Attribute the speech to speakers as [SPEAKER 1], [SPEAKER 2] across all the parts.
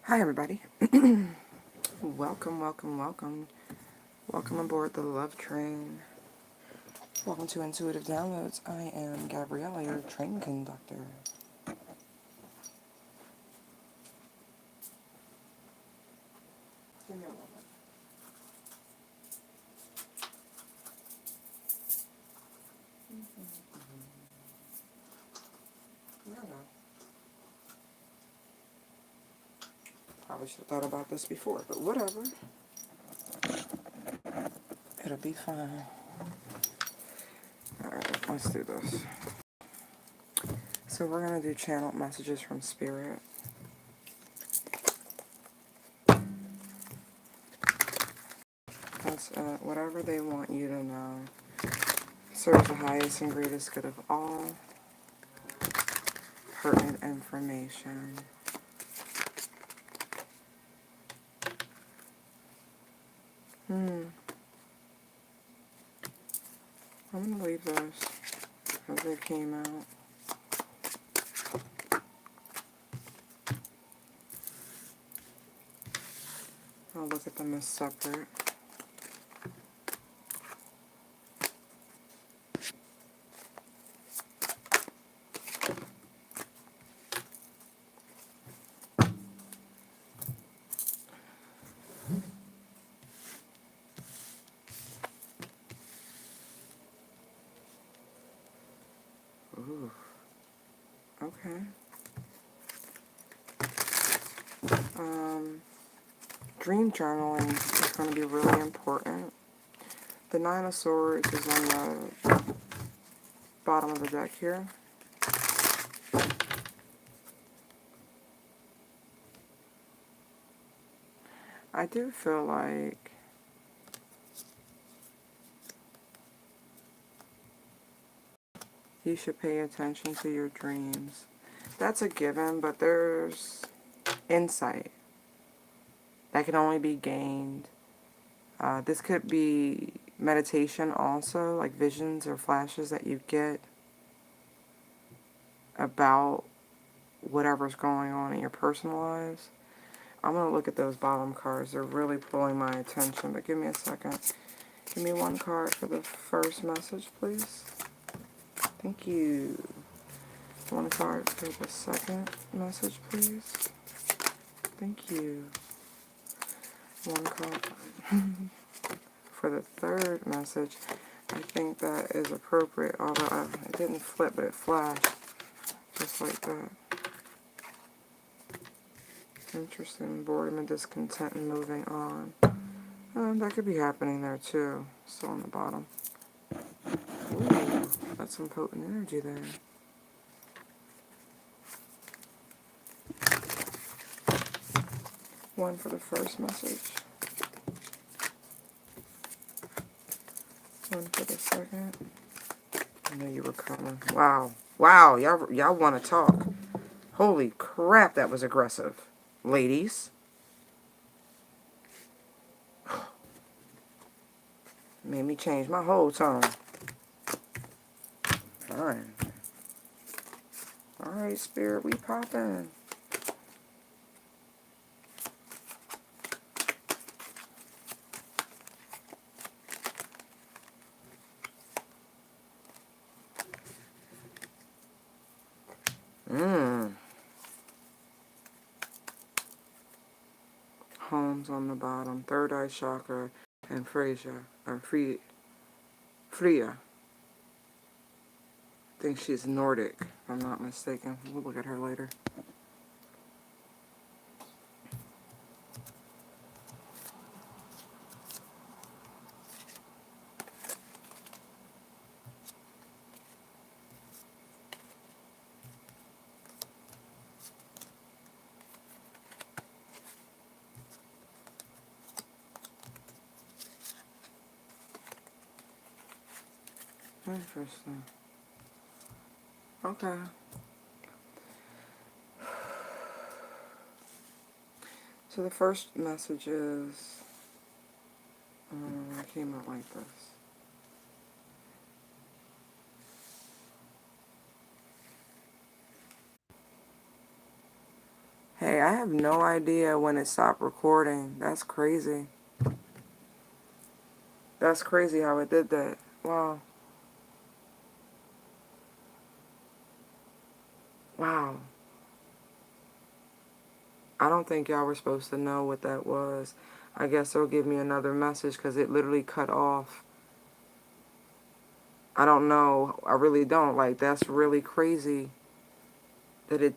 [SPEAKER 1] Hi everybody. Welcome, welcome, welcome. Welcome aboard the love train. Welcome to Intuitive Downloads. I am Gabriella, your train conductor. Give me a moment. No, no. Probably should have thought about this before, but whatever. It'll be fine. Alright, let's do this. So we're going to do channeled messages from Spirit. That's whatever they want you to know. Serves the highest and greatest good of all. Pertinent information. I'm going to leave those as they came out. I'll look at them as separate. Ooh, okay. Dream journaling is going to be really important. The Nine of Swords is on the bottom of the deck here. I do feel like you should pay attention to your dreams. That's a given, but there's insight that can only be gained. This could be meditation also, like visions or flashes that you get about whatever's going on in your personal lives. I'm going to look at those bottom cards. They're really pulling my attention, but give me a second. Give me one card for the first message, please. Thank you. One card for the second message, please. Thank you. One card for the third message. I think that is appropriate, although it didn't flip, but it flashed. Just like that. Interesting. Boredom and discontent and moving on. That could be happening there too. Still on the bottom. Ooh, that's some potent energy there. One for the first message. One for the second. I knew you were coming. Wow. Wow, y'all want to talk. Holy crap, that was aggressive. Ladies. Made me change my whole tone. Fine. Alright, Spirit, we poppin'. Homes on the bottom. Third eye chakra and Freya. I think she's Nordic, if I'm not mistaken. We'll look at her later. Interesting. Okay. So the first message is, it came out like this. Hey, I have no idea when it stopped recording. That's crazy. That's crazy how it did that. Wow. Wow. I don't think y'all were supposed to know what that was. I guess they'll give me another message because it literally cut off. I don't know. I really don't. Like, that's really crazy that it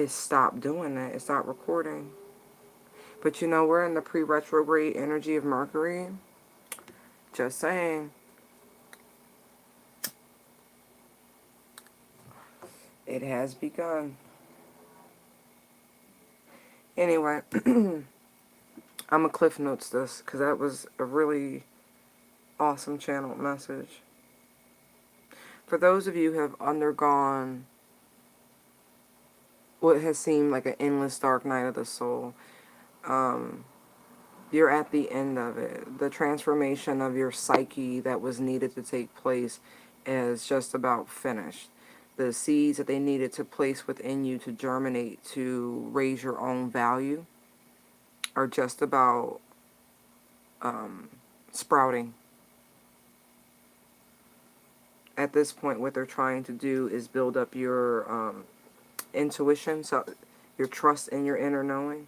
[SPEAKER 1] stopped doing that. It stopped recording. But you know, we're in the pre-retrograde energy of Mercury. Just saying. It has begun. Anyway, I'm going to cliff notes this because that was a really awesome channeled message. For those of you who have undergone what has seemed like an endless dark night of the soul, you're at the end of it. The transformation of your psyche that was needed to take place is just about finished. The seeds that they needed to place within you to germinate, to raise your own value, are just about sprouting. At this point, what they're trying to do is build up your intuition, so your trust in your inner knowing.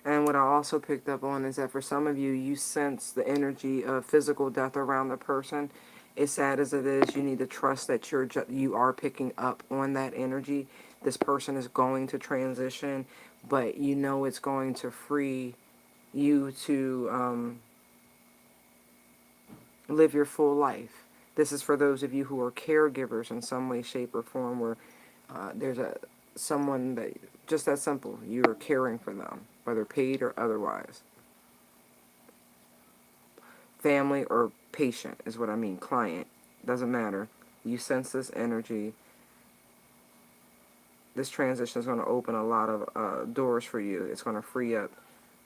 [SPEAKER 1] And what I also picked up on is that for some of you, you sense the energy of physical death around the person. As sad as it is, you need to trust that you are picking up on that energy. This person is going to transition, but you know it's going to free you to live your full life. This is for those of you who are caregivers in some way, shape, or form, where there's someone that, just that simple, you are caring for them, whether paid or otherwise. Family or patient is what I mean, client, doesn't matter. You sense this energy. This transition is going to open a lot of doors for you. It's going to free up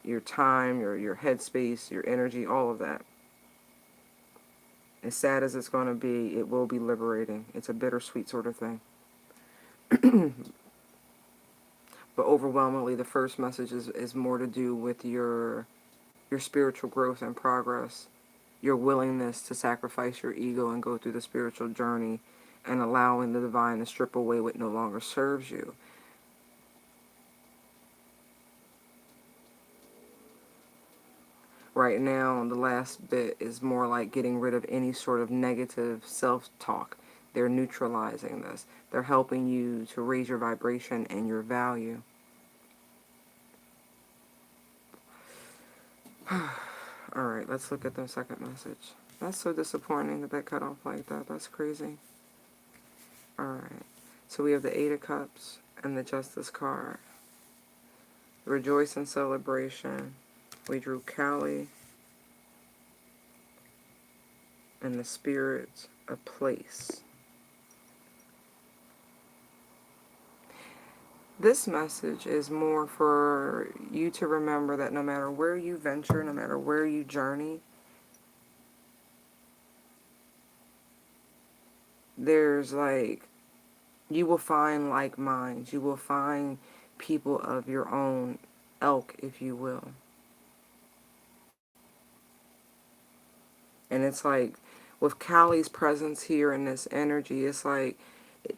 [SPEAKER 1] your time, your headspace, your energy, all of that. As sad as it's going to be, it will be liberating. It's a bittersweet sort of thing. But overwhelmingly, the first message is more to do with your spiritual growth and progress, your willingness to sacrifice your ego and go through the spiritual journey, and allowing the divine to strip away what no longer serves you. Right now, the last bit is more like getting rid of any sort of negative self-talk. They're neutralizing this. They're helping you to raise your vibration and your value. Alright, let's look at the second message. That's so disappointing that that cut off like that. That's crazy. Alright, so we have the Eight of Cups and the Justice card. Rejoice in celebration. We drew Kali and the Spirit of Place. This message is more for you to remember that no matter where you venture, no matter where you journey, there's like, you will find like minds. You will find people of your own ilk, if you will. And it's like, with Kali's presence here in this energy, it's like,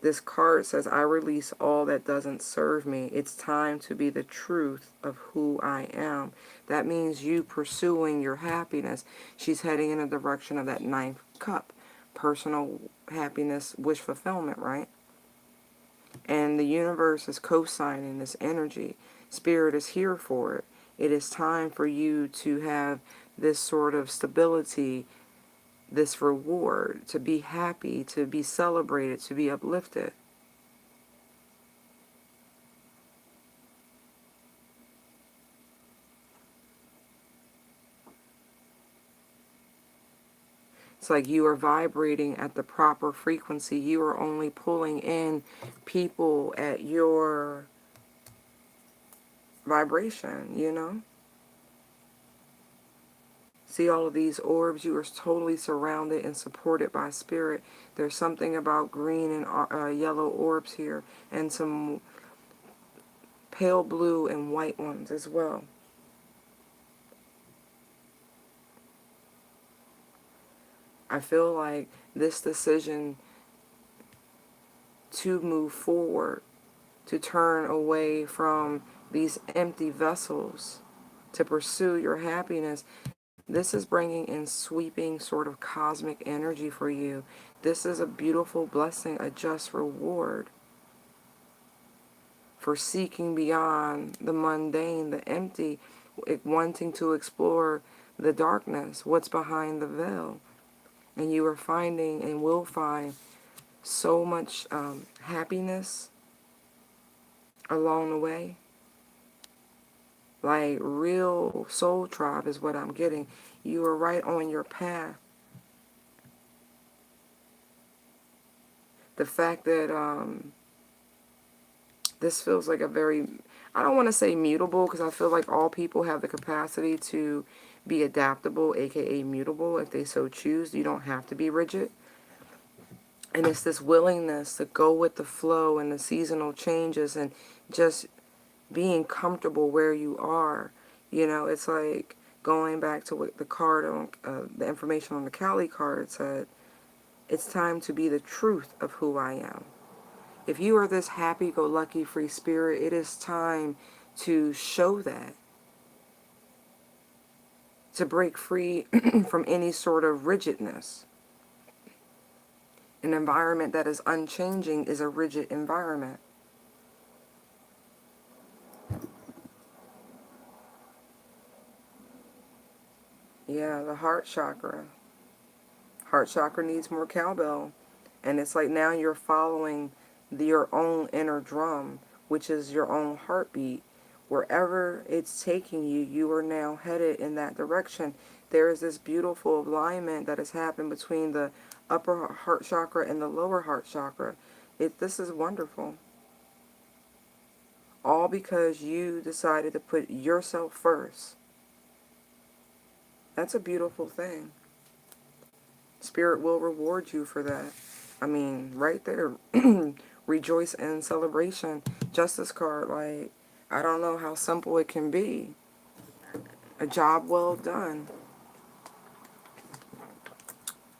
[SPEAKER 1] this card says, I release all that doesn't serve me. It's time to be the truth of who I am. That means you pursuing your happiness. She's heading in the direction of that ninth cup. Personal happiness, wish fulfillment, right? And the universe is co-signing this energy. Spirit is here for it. It is time for you to have this sort of stability, this reward, to be happy, to be celebrated, to be uplifted. It's like you are vibrating at the proper frequency. You are only pulling in people at your vibration, you know? See all of these orbs? You are totally surrounded and supported by spirit. There's something about green and yellow orbs here, and some pale blue and white ones as well. I feel like this decision to move forward, to turn away from these empty vessels, to pursue your happiness, this is bringing in sweeping sort of cosmic energy for you. This is a beautiful blessing, a just reward for seeking beyond the mundane, the empty, wanting to explore the darkness, what's behind the veil. And you are finding and will find so much happiness along the way. Like real soul tribe is what I'm getting. You are right on your path. The fact that this feels like a very, I don't want to say mutable, because I feel like all people have the capacity to be adaptable, aka mutable, if they so choose. You don't have to be rigid. And it's this willingness to go with the flow and the seasonal changes and just being comfortable where you are. You know, it's like going back to what the card on, the information on the Cali card said, it's time to be the truth of who I am. If you are this happy-go-lucky free spirit, it is time to show that. To break free from any sort of rigidness. An environment that is unchanging is a rigid environment. Yeah, the heart chakra. Heart chakra needs more cowbell. And it's like now you're following your own inner drum, which is your own heartbeat. Wherever it's taking you, you are now headed in that direction. There is this beautiful alignment that has happened between the upper heart chakra and the lower heart chakra. This is wonderful. All because you decided to put yourself first. That's a beautiful thing. Spirit will reward you for that. I mean, right there. Rejoice in celebration. Justice card, like, I don't know how simple it can be. A job well done.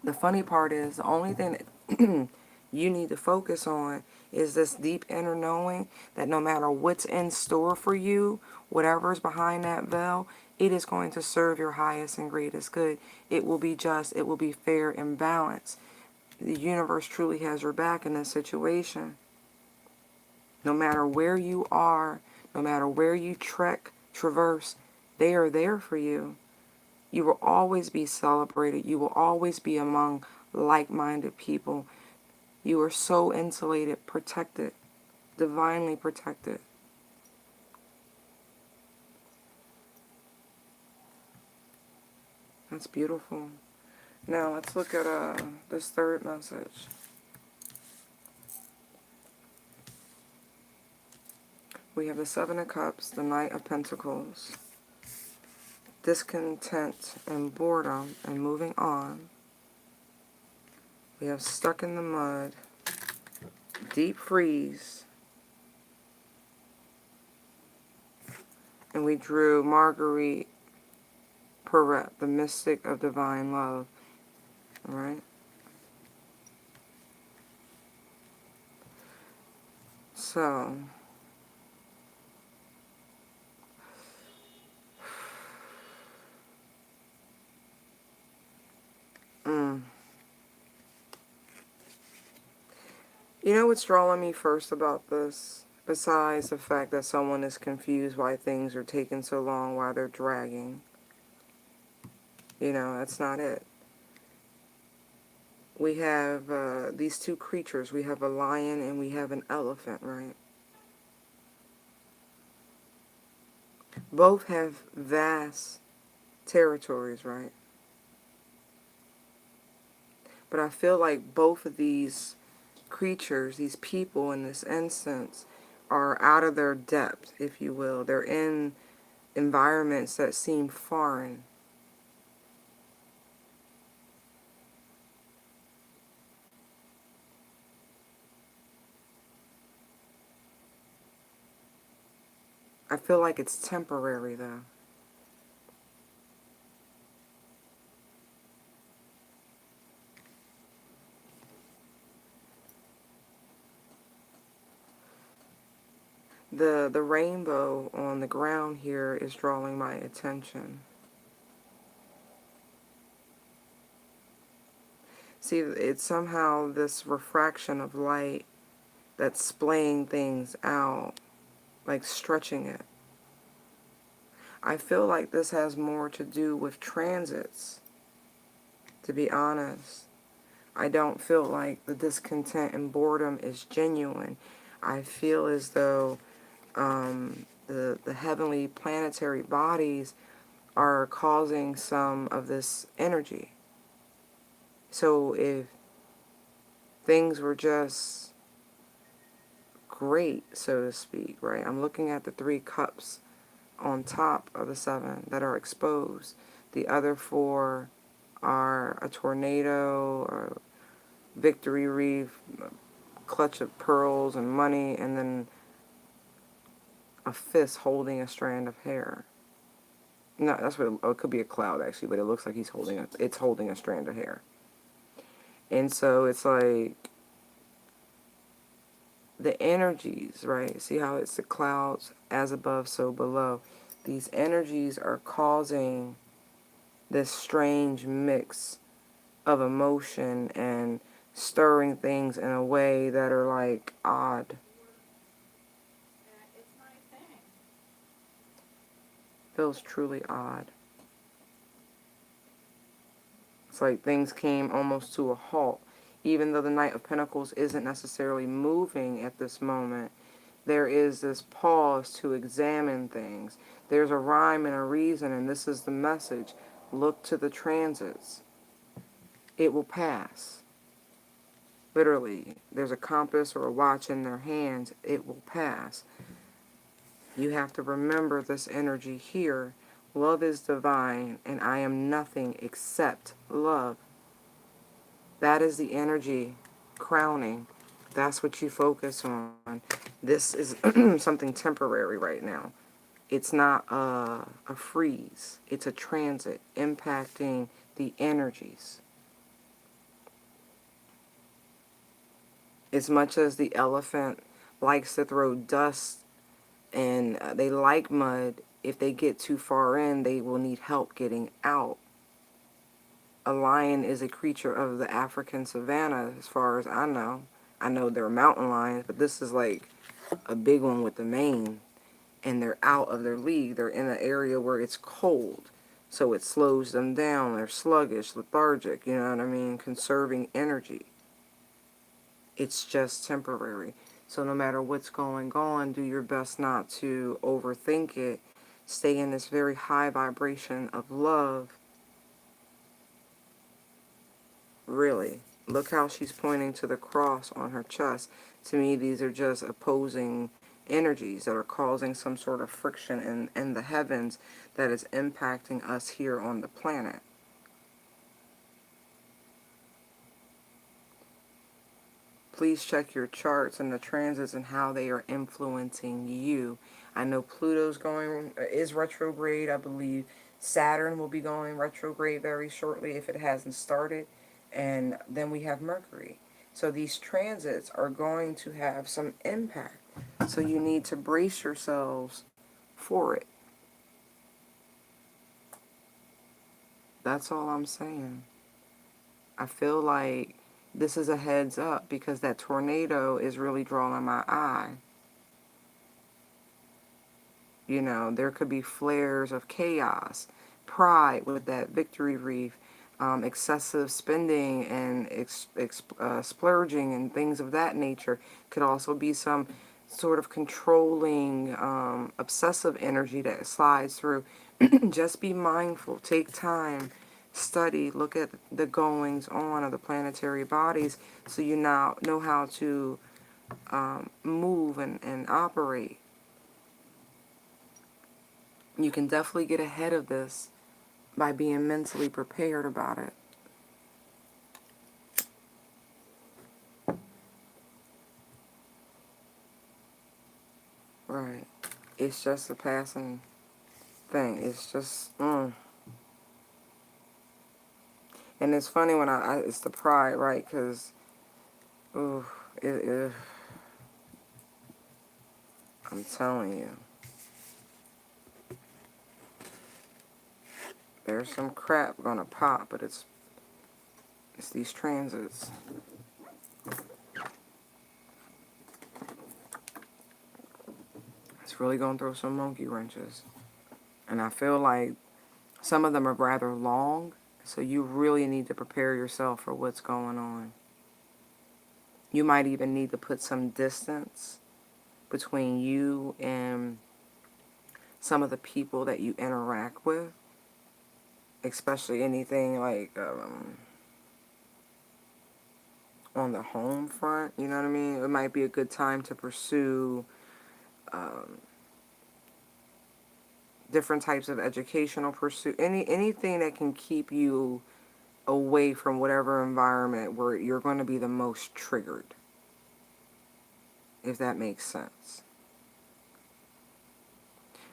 [SPEAKER 1] The funny part is, the only thing that you need to focus on is this deep inner knowing that no matter what's in store for you, whatever's behind that veil, it is going to serve your highest and greatest good. It will be just, it will be fair and balanced. The universe truly has your back in this situation. No matter where you are, no matter where you trek, traverse, they are there for you. You will always be celebrated. You will always be among like-minded people. You are so insulated, protected, divinely protected. That's beautiful. Now let's look at this third message. We have the Seven of Cups, the Knight of Pentacles, discontent and boredom and moving on. We have stuck in the mud, deep freeze, and we drew Marguerite Perret, the mystic of divine love. All right? So, you know what's drawing me first about this? Besides the fact that someone is confused why things are taking so long, why they're dragging. You know, that's not it. We have these two creatures. We have a lion and we have an elephant, right? Both have vast territories, right? But I feel like both of these creatures, these people in this instance, are out of their depth, if you will. They're in environments that seem foreign. I feel like it's temporary, though. The rainbow on the ground here is drawing my attention. See, it's somehow this refraction of light that's splaying things out, like stretching it. I feel like this has more to do with transits, to be honest. I don't feel like the discontent and boredom is genuine. I feel as though the heavenly planetary bodies are causing some of this energy. So if things were just great, so to speak, right? I'm looking at the 3 cups on top of the 7 that are exposed. The other 4 are a tornado, or victory wreath, clutch of pearls and money, and then a fist holding a strand of hair. No, that's what it could be, a cloud actually, but it looks like it's holding a strand of hair. And so it's like the energies, right? See how it's the clouds, as above, so below. These energies are causing this strange mix of emotion and stirring things in a way that are like odd. Feels truly odd. It's like things came almost to a halt. Even though the Knight of Pentacles isn't necessarily moving at this moment, there is this pause to examine things. There's a rhyme and a reason, and this is the message. Look to the transits. It will pass. Literally, there's a compass or a watch in their hands. It will pass. You have to remember this energy here. Love is divine, and I am nothing except love. That is the energy crowning. That's what you focus on. This is something temporary right now. It's not a freeze. It's a transit impacting the energies. As much as the elephant likes to throw dust and they like mud, if they get too far in, they will need help getting out. A lion is a creature of the African savanna, as far as I know. I know there are mountain lions, but this is like a big one with the mane. And they're out of their league. They're in an area where it's cold. So it slows them down. They're sluggish, lethargic, you know what I mean? Conserving energy. It's just temporary. So no matter what's going on, do your best not to overthink it. Stay in this very high vibration of love. Really. Look how she's pointing to the cross on her chest. To me, these are just opposing energies that are causing some sort of friction in the heavens that is impacting us here on the planet. Please check your charts and the transits and how they are influencing you. I know Pluto's is retrograde. I believe Saturn will be going retrograde very shortly if it hasn't started. And then we have Mercury. So these transits are going to have some impact. So you need to brace yourselves for it. That's all I'm saying. I feel like this is a heads up because that tornado is really drawing my eye. You know, there could be flares of chaos, pride with that victory wreath, excessive spending and splurging and things of that nature. Could also be some sort of controlling, obsessive energy that slides through. Just be mindful. Take time. Study. Look at the goings on of the planetary bodies so you now know how to move and operate. You can definitely get ahead of this by being mentally prepared about it. Right. it's just a passing thing. It's just, And it's funny when it's the pride, right? Because, ooh, I'm telling you. There's some crap gonna pop, but it's these transits. It's really gonna throw some monkey wrenches. And I feel like some of them are rather long, so you really need to prepare yourself for what's going on. You might even need to put some distance between you and some of the people that you interact with, especially anything like on the home front, you know what I mean? It might be a good time to pursue different types of educational pursuit, anything that can keep you away from whatever environment where you're going to be the most triggered, if that makes sense.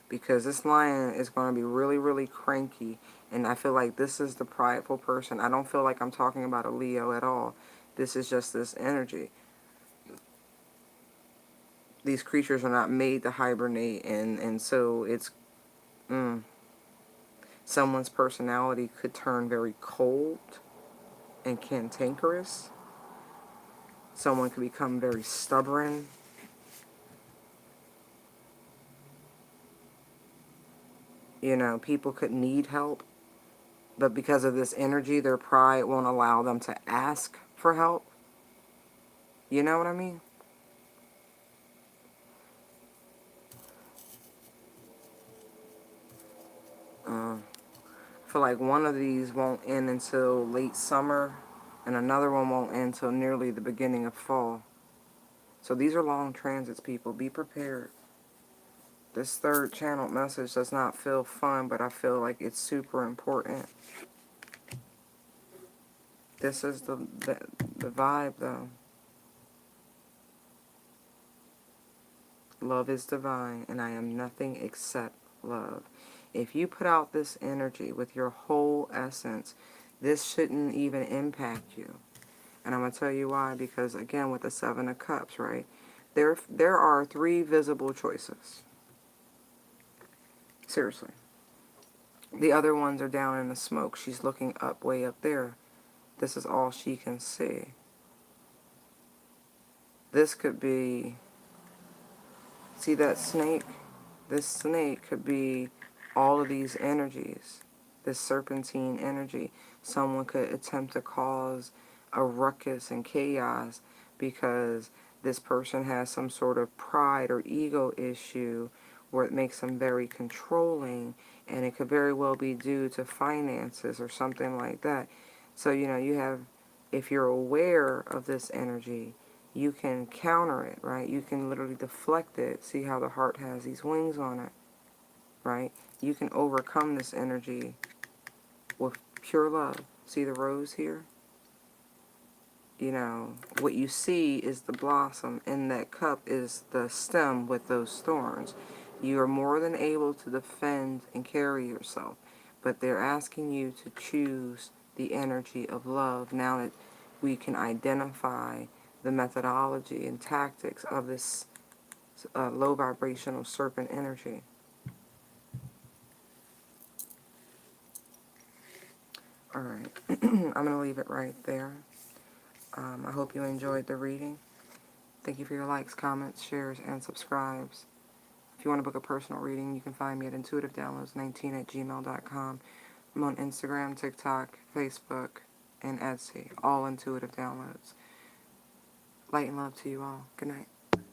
[SPEAKER 1] Because this lion is going to be really, really cranky, and I feel like this is the prideful person. I don't feel like I'm talking about a Leo at all. This is just this energy. These creatures are not made to hibernate, and so it's someone's personality could turn very cold and cantankerous. Someone could become very stubborn. You know, people could need help, but because of this energy, their pride won't allow them to ask for help. You know what I mean? I feel like one of these won't end until late summer, and another one won't end until nearly the beginning of fall. So these are long transits, people. Be prepared. This third channel message does not feel fun, but I feel like it's super important. This is the vibe, though. Love is divine, and I am nothing except love. If you put out this energy with your whole essence, this shouldn't even impact you. And I'm going to tell you why. Because, again, with the Seven of Cups, right? There are 3 visible choices. Seriously. The other ones are down in the smoke. She's looking up, way up there. This is all she can see. This could be... See that snake? This snake could be all of these energies. This serpentine energy. Someone could attempt to cause a ruckus and chaos because this person has some sort of pride or ego issue where it makes them very controlling, and it could very well be due to finances or something like that. So, you know, you have, if you're aware of this energy, you can counter it, right? You can literally deflect it. See how the heart has these wings on it, right? You can overcome this energy with pure love. See the rose here? You know, what you see is the blossom, and that cup is the stem with those thorns. You are more than able to defend and carry yourself, but they're asking you to choose the energy of love now that we can identify the methodology and tactics of this low vibrational serpent energy. Alright, I'm going to leave it right there. I hope you enjoyed the reading. Thank you for your likes, comments, shares, and subscribes. If you want to book a personal reading, you can find me at intuitivedownloads19@gmail.com. I'm on Instagram, TikTok, Facebook, and Etsy. All Intuitive Downloads. Light and love to you all. Good night.